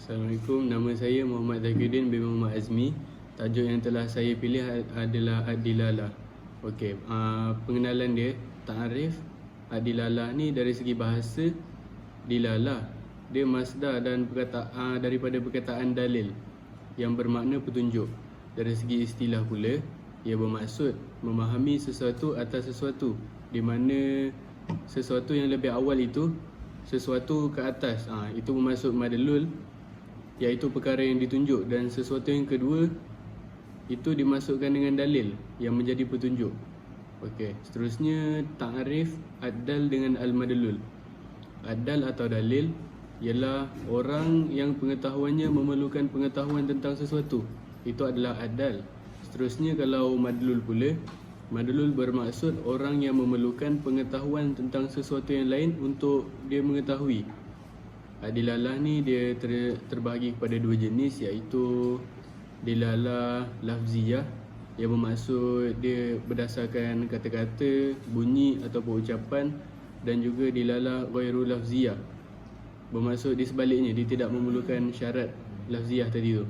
Assalamualaikum, nama saya Muhammad Zakiuddin bin Muhammad Azmi. Tajuk yang telah saya pilih adalah Ad-Dilalah. Okey, pengenalan dia, ta'arif Ad-Dilalah ni dari segi bahasa, dilalah dia masdar dan daripada perkataan dalil yang bermakna petunjuk. Dari segi istilah pula, ia bermaksud memahami sesuatu atas sesuatu, di mana sesuatu yang lebih awal itu sesuatu ke atas, itu bermaksud madlul, iaitu perkara yang ditunjuk, dan sesuatu yang kedua itu dimasukkan dengan dalil yang menjadi petunjuk. Okey, seterusnya ta'arif ad-dal dengan al-madlul. Ad-dal atau dalil ialah orang yang pengetahuannya memerlukan pengetahuan tentang sesuatu, itu adalah ad-dal. Seterusnya kalau madlul pula, madlul bermaksud orang yang memerlukan pengetahuan tentang sesuatu yang lain untuk dia mengetahui. Dilalah ni dia terbahagi kepada dua jenis, iaitu dilalah lafziyah yang bermaksud dia berdasarkan kata-kata, bunyi ataupun ucapan, dan juga dilalah ghairu lafziyah, bermaksud di sebaliknya, dia tidak memerlukan syarat lafziyah tadi tu.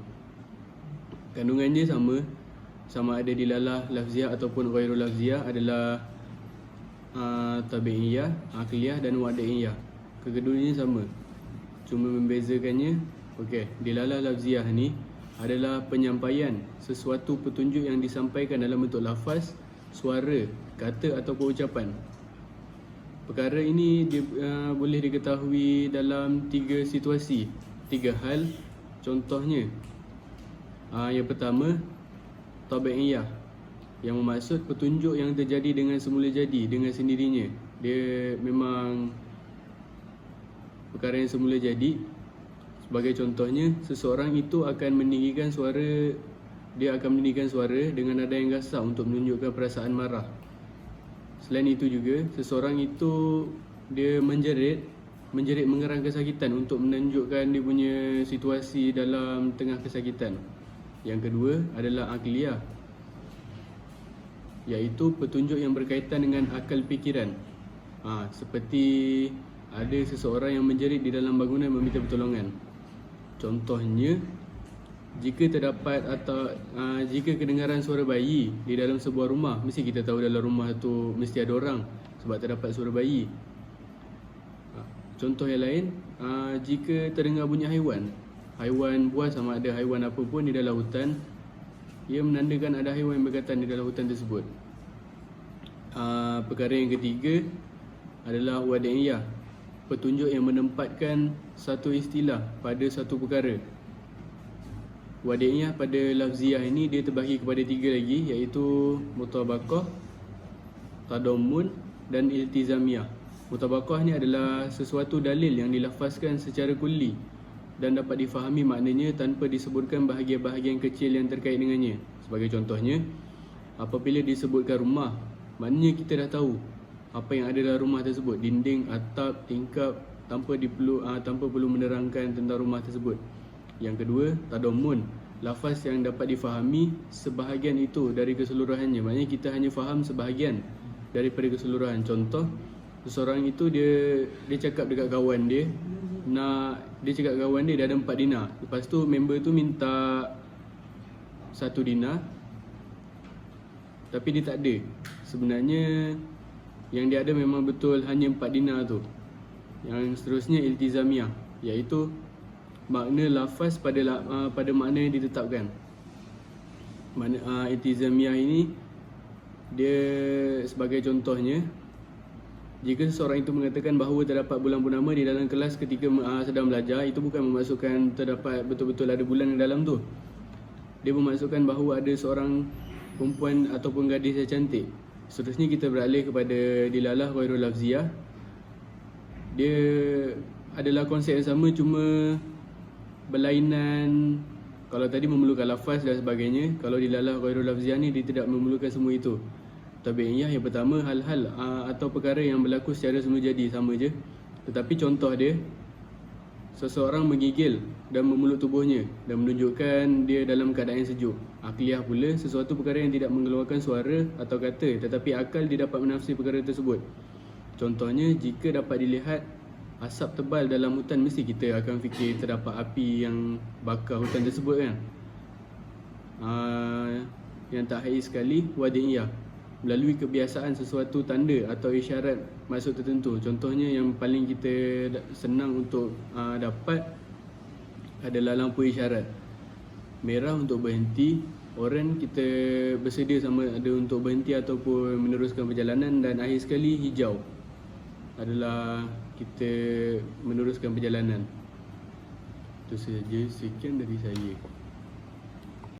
Kandungan dia sama ada dilalah lafziyah ataupun ghairu lafziyah adalah tabi'iyah, akliyah dan wadaiyah. Keduanya sama, cuma membezakannya. Okey, dilalah lafziyah ni adalah penyampaian sesuatu petunjuk yang disampaikan dalam bentuk lafaz, suara, kata ataupun ucapan. Perkara ini boleh diketahui dalam tiga situasi, tiga hal. Contohnya, yang pertama, tabi'iyah, yang bermaksud petunjuk yang terjadi dengan semula jadi, dengan sendirinya. Dia memang perkara yang semula jadi. Sebagai contohnya, seseorang itu akan meninggikan suara, dia akan meninggikan suara dengan nada yang gasar untuk menunjukkan perasaan marah. Selain itu juga, seseorang itu dia menjerit mengerang kesakitan untuk menunjukkan dia punya situasi dalam tengah kesakitan. Yang kedua adalah akliyah, iaitu petunjuk yang berkaitan dengan akal fikiran. Seperti ada seseorang yang menjerit di dalam bangunan meminta pertolongan. Contohnya, jika terdapat jika kedengaran suara bayi di dalam sebuah rumah, mesti kita tahu dalam rumah tu mesti ada orang sebab terdapat suara bayi. Contoh yang lain, jika terdengar bunyi haiwan buas sama ada haiwan apa pun di dalam hutan, ia menandakan ada haiwan yang berkaitan di dalam hutan tersebut. Perkara yang ketiga adalah wadaiyah, petunjuk yang menempatkan satu istilah pada satu perkara. Wadaiyah pada lafziyah ini dia terbahagi kepada tiga lagi, iaitu mutabaqah, tadammun dan iltizamiyah. Mutabaqah ni adalah sesuatu dalil yang dilafazkan secara kulli dan dapat difahami maknanya tanpa disebutkan bahagian-bahagian kecil yang terkait dengannya. Sebagai contohnya, apabila disebutkan rumah, maknanya kita dah tahu apa yang ada dalam rumah tersebut, dinding, atap, tingkap, tanpa perlu menerangkan tentang rumah tersebut. Yang kedua, tadammun, lafaz yang dapat difahami sebahagian itu dari keseluruhannya, maknanya kita hanya faham sebahagian daripada keseluruhan. Contoh, seseorang itu dia cakap dekat kawan dia, dia cakap kawan dia ada 4 dinar. Lepas tu member tu minta 1 dinar, tapi dia tak ada. Sebenarnya yang dia ada memang betul hanya 4 dinar tu. Yang seterusnya iltizamiyah, iaitu makna lafaz pada makna yang ditetapkan. Iltizamiyah ini dia sebagai contohnya, jika seseorang itu mengatakan bahawa terdapat bulan purnama di dalam kelas ketika sedang belajar, itu bukan memaksudkan terdapat betul-betul ada bulan di dalam tu. Dia memaksudkan bahawa ada seorang perempuan ataupun gadis yang cantik. Seterusnya kita beralih kepada dilalah ghairu lafziyah. Dia adalah konsep yang sama, cuma berlainan. Kalau tadi memerlukan lafaz dan sebagainya, kalau dilalah ghairu lafziyah ni dia tidak memerlukan semua itu. Tabi'iyah yang pertama, hal-hal atau perkara yang berlaku secara semula jadi, sama je. Tetapi contoh dia, seseorang menggigil dan memeluk tubuhnya dan menunjukkan dia dalam keadaan yang sejuk. Akliyah pula, sesuatu perkara yang tidak mengeluarkan suara atau kata, tetapi akal dia dapat menafsir perkara tersebut. Contohnya, jika dapat dilihat asap tebal dalam hutan, mesti kita akan fikir terdapat api yang bakar hutan tersebut kan. Yang terakhir sekali, wadiyah, melalui kebiasaan sesuatu tanda atau isyarat maksud tertentu. Contohnya yang paling kita senang untuk dapat adalah lampu isyarat. Merah untuk berhenti, oren kita bersedia sama ada untuk berhenti ataupun meneruskan perjalanan, dan akhir sekali hijau adalah kita meneruskan perjalanan. Itu saja, sekian dari saya.